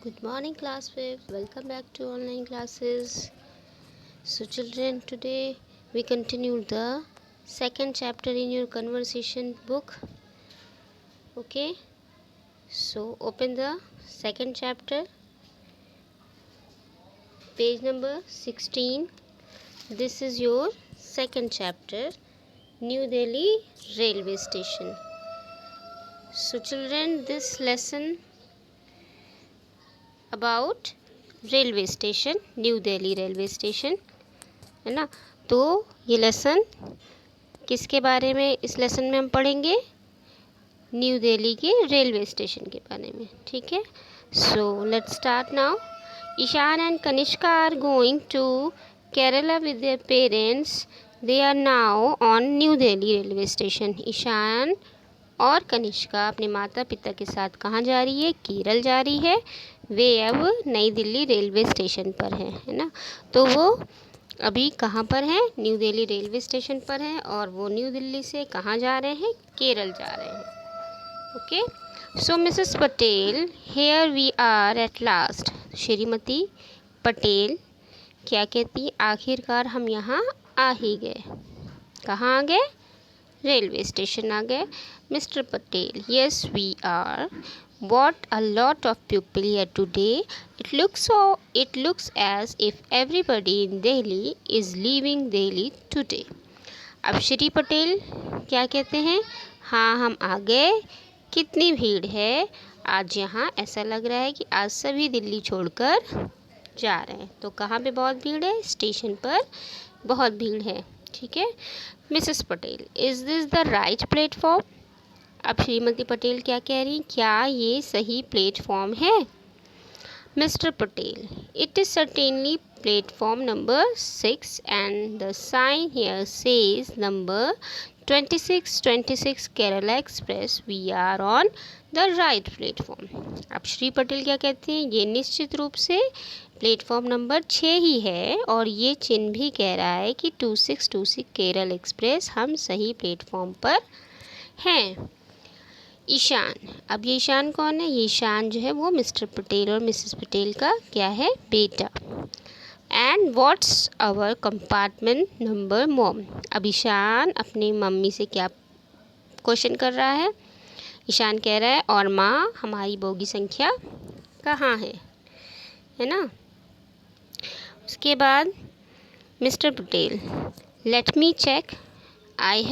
Good morning, class 5. Welcome back to online classes. So, children, today we continue the second chapter in your conversation book. Okay, so open the second chapter, page number 16. This is your second chapter, New Delhi Railway Station. So, children, this lesson about railway station, new Delhi railway station है ना। तो ये lesson किसके बारे में, इस lesson में हम पढ़ेंगे न्यू दिल्ली के रेलवे स्टेशन के बारे में। ठीक है, so let's start now. Ishaan and Kanishka are going to Kerala with their parents. They are now on New Delhi railway station. Ishaan और कनिष्का अपने माता पिता के साथ कहाँ जा रही है? केरल जा रही है। वे अब नई दिल्ली रेलवे स्टेशन पर हैं, है ना। तो वो अभी कहाँ पर हैं? न्यू दिल्ली रेलवे स्टेशन पर हैं और वो न्यू दिल्ली से कहाँ जा रहे हैं? केरल जा रहे हैं। Okay, so Mrs Patel, here we are at last. Shrimati Patel क्या कहती? आखिरकार हम यहाँ आ ही गए। कहाँ आ गए? रेलवे स्टेशन आ गए। Mister Patel, yes we are. What a lot of people here today. It looks as if everybody in Delhi is leaving Delhi today. अब श्री पटेल क्या कहते हैं? हाँ, हम आ गए। कितनी भीड़ है आज यहाँ? ऐसा लग रहा है कि आज सभी दिल्ली छोड़कर जा रहे हैं। तो कहाँ पे बहुत भीड़ है? स्टेशन पर बहुत भीड़ है। ठीक है। Mrs Patel, is this the right platform? अब श्रीमती पटेल क्या कह रही? क्या ये सही प्लेटफॉर्म है? Mister Patel, it is certainly platform number 6 and the sign here says number 26 Kerala express. We are on the right platform. अब श्री पटेल क्या कहते हैं? ये निश्चित रूप से प्लेटफॉर्म नंबर 6 ही है और ये चिन्ह भी कह रहा है कि 26 केरल एक्सप्रेस, हम सही प्लेटफॉर्म पर हैं। ईशान, अब ये ईशान कौन है? ये ईशान जो है वो मिस्टर पटेल और मिसेस पटेल का क्या है? बेटा। And what's our compartment number mom? अब ईशान अपनी मम्मी से क्या क्वेश्चन कर रहा है? ईशान कह रहा है, और माँ हमारी बोगी संख्या कहाँ है ना। उसके बाद mister Patel, let me check. I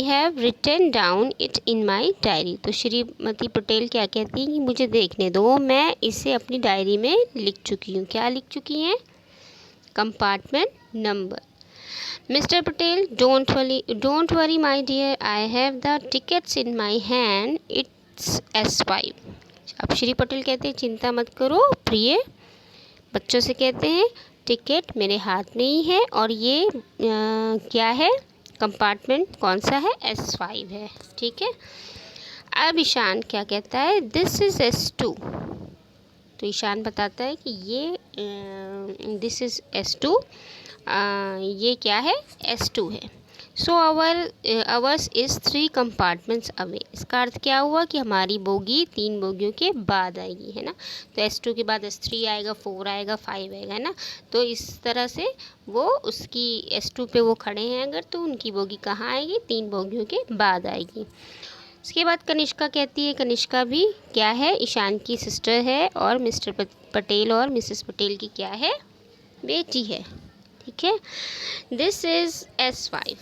have written down it in my diary. तो श्रीमती पटेल क्या कहती हैं कि मुझे देखने दो, मैं इसे अपनी डायरी में लिख चुकी हूँ। क्या लिख चुकी हैं? Compartment number. Mister Patel, don't worry my dear, I have the tickets in my hand, it's S5। अब श्री पटेल कहते हैं, चिंता मत करो प्रिय। बच्चों से कहते हैं, टिकट मेरे हाथ में ही है और ये क्या है? कंपार्टमेंट कौन सा है? S5 है। ठीक है। अब ईशान क्या कहता है? This is S2। तो ईशान बताता है कि दिस इज़ S2, ये क्या है? S2 है। सो आवर्स इज़ 3 कंपार्टमेंट्स अवे। इसका अर्थ क्या हुआ कि हमारी बोगी 3 बोगियों के बाद आएगी, है ना। तो S2 के बाद S3 आएगा, 4 आएगा, 5 आएगा, है ना। तो इस तरह से वो उसकी S2 पे वो खड़े हैं अगर, तो उनकी बोगी कहाँ आएगी? 3 बोगियों के बाद आएगी। उसके बाद कनिष्का कहती है, कनिष्का भी क्या है? ईशान की सिस्टर है और मिस्टर पटेल और मिसेस पटेल की क्या है? बेटी है। ठीक है। This is S5।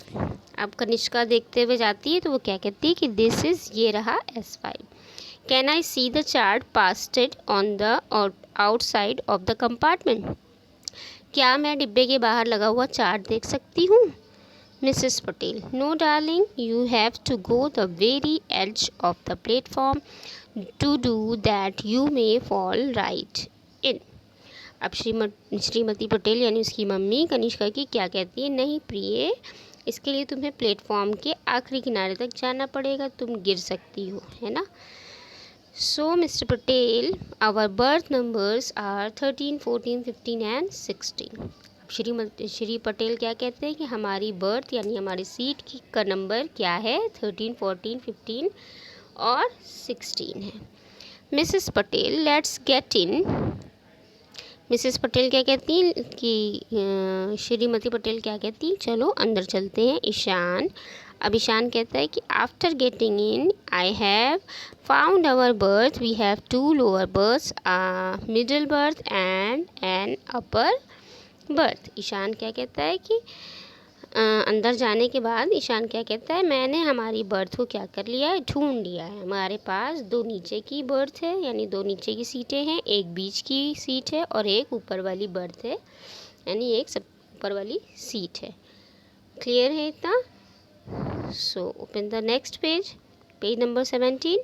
अब कनिष्का देखते हुए जाती है तो वो क्या कहती है कि दिस इज़, ये रहा S5। Can I see the chart pasted on the outside of the compartment? क्या मैं डिब्बे के बाहर लगा हुआ चार्ट देख सकती हूँ? Mrs Patel, no darling, you have to go the very edge of the platform to do that, you may fall right in. अब श्रीमती पटेल यानी उसकी मम्मी कनिष्का की क्या कहती है? नहीं प्रिय, इसके लिए तुम्हें प्लेटफॉर्म के आखिरी किनारे तक जाना पड़ेगा, तुम गिर सकती हो, है ना। So mister Patel, our berth numbers are 13, 14, 15 and 16। Shri Patel क्या कहते हैं कि हमारी बर्थ यानी हमारी सीट का नंबर क्या है? 13, 14, 15 और 16 है। Mrs Patel let's get in. Mrs Patel क्या कहती हैं कि श्रीमती पटेल क्या कहती हैं, चलो अंदर चलते हैं। ईशान, अब ईशान कहता है कि after getting in I have found our berth, we have 2 lower berth, middle berth and an upper berth. Ishaan क्या कहता है कि अंदर जाने के बाद ईशान क्या कहता है, मैंने हमारी बर्थ को क्या कर लिया है, ढूंढ लिया है। हमारे पास 2 नीचे की बर्थ है, यानी 2 नीचे की सीटें हैं, एक बीच की सीट है और एक ऊपर वाली बर्थ है, यानी एक सब ऊपर वाली सीट है। क्लियर है इतना? So open the next page, page number 17,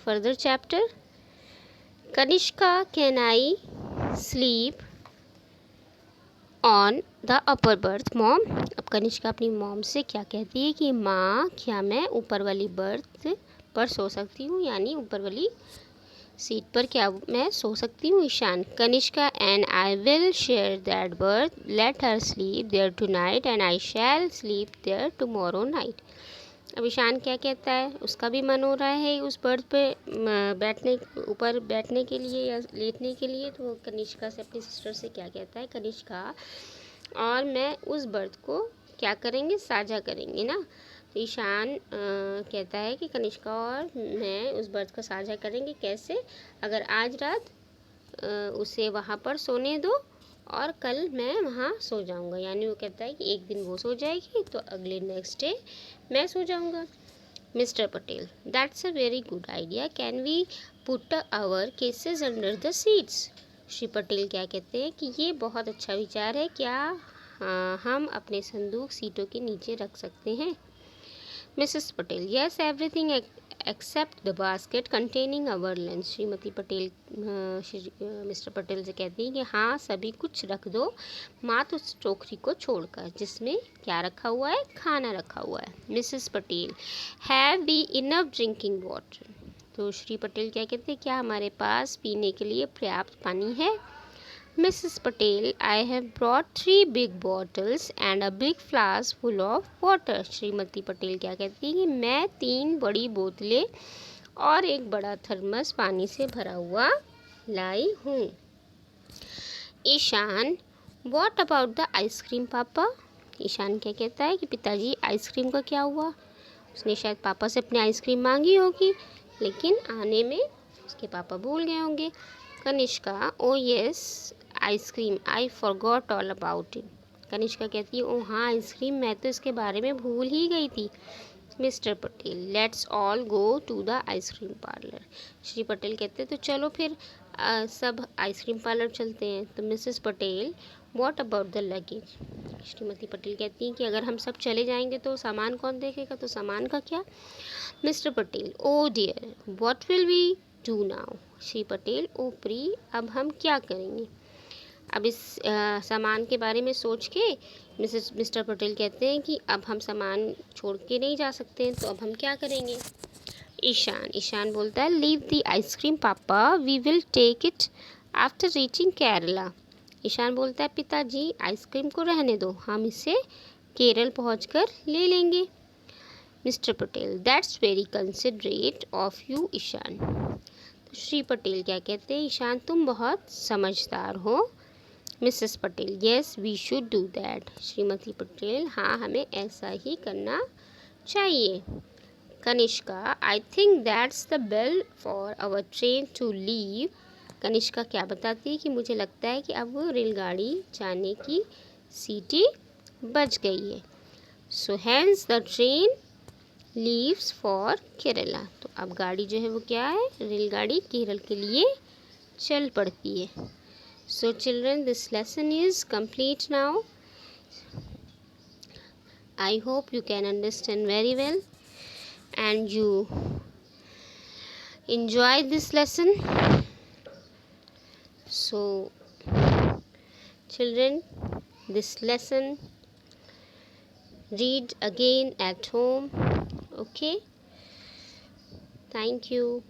further chapter. Kanishka can I sleep on the upper berth mom. अब कनिष्का अपनी मॉम से क्या कहती है कि माँ, क्या मैं ऊपर वाली बर्थ पर सो सकती हूँ, यानी ऊपर वाली सीट पर क्या मैं सो सकती हूँ। Ishaan, Kanishka and I will share that berth, let her sleep there tonight and I shall sleep there tomorrow night. अब ईशान क्या कहता है, उसका भी मन हो रहा है उस बर्थ पे ऊपर बैठने के लिए या लेटने के लिए, तो वो कनिष्का से, अपनी सिस्टर से क्या कहता है, कनिष्का और मैं उस बर्थ को क्या करेंगे, साझा करेंगे ना। तो ईशान कहता है कि कनिष्का और मैं उस बर्थ को साझा करेंगे। कैसे? अगर आज रात उसे वहाँ पर सोने दो और कल मैं वहाँ सो जाऊँगा, यानी वो कहता है कि एक दिन वो सो जाएगी तो अगले नेक्स्ट डे मैं सो जाऊँगा। Mister Patel, that's a very good idea, can we put our cases under the seats. Shri Patel क्या कहते हैं कि ये बहुत अच्छा विचार है, क्या हम अपने संदूक सीटों के नीचे रख सकते हैं। Mrs Patel, yes everything except the basket containing our lunch. Shrimati Patel mister Patel से कहती हैं कि हाँ, सभी कुछ रख दो, मात्र उस टोकरी को छोड़कर जिसमें क्या रखा हुआ है, खाना रखा हुआ है। Mrs Patel, have we enough drinking water. तो श्री पटेल क्या कहते हैं, क्या हमारे पास पीने के लिए पर्याप्त पानी है। Mrs. Patel, I have brought 3 big bottles and a big flask full of water. Shrimati Patel क्या कहती है कि मैं 3 बड़ी बोतलें और एक बड़ा थर्मस पानी से भरा हुआ लाई हूँ। Ishaan, What about the ice cream papa? Ishaan क्या कहता है कि पिताजी, आइसक्रीम का क्या हुआ? उसने शायद पापा से अपनी आइसक्रीम मांगी होगी, लेकिन आने में उसके पापा भूल गए होंगे। कनिष्का, ओ yes ice cream, I forgot all about it. Kanishka कहती है, ओ हाँ आइसक्रीम, मैं तो इसके बारे में भूल ही गई थी। Mister Patel, let's all go to the ice cream parlour. Shri Patel कहते हैं तो चलो फिर सब आइसक्रीम पार्लर चलते हैं। तो Mrs Patel, what about the luggage. Shrimati Patel कहती हैं कि अगर हम सब चले जाएंगे तो सामान कौन देखेगा, तो सामान का क्या। Mister Patel, oh dear, what will we do now. Shri Patel, ओ प्री, अब हम क्या करेंगे। अब इस सामान के बारे में सोच के मिस्टर पटेल कहते हैं कि अब हम सामान छोड़ के नहीं जा सकते हैं, तो अब हम क्या करेंगे। ईशान बोलता है, leave the ice cream papa, we will take it after reaching Kerala. Ishaan बोलता है, पिताजी आइसक्रीम को रहने दो, हम इसे केरल पहुंचकर ले लेंगे। Mister Patel, that's very considerate of you Ishaan. तो श्री पटेल क्या कहते हैं, ईशान तुम बहुत समझदार हो। Mrs Patel, yes we should do that. Shrimati Patel, हाँ हमें ऐसा ही करना चाहिए। Kanishka, I think that's the bell for our train to leave. Kanishka क्या बताती है कि मुझे लगता है कि अब वो रेलगाड़ी जाने की सीटी बज गई है। So hence the train leaves for Kerala. तो अब गाड़ी जो है वो क्या है, रेलगाड़ी केरल के लिए चल पड़ती है। So children, this lesson is complete now. I hope you can understand very well and you enjoy this lesson. So children, this lesson read again at home. Okay, thank you.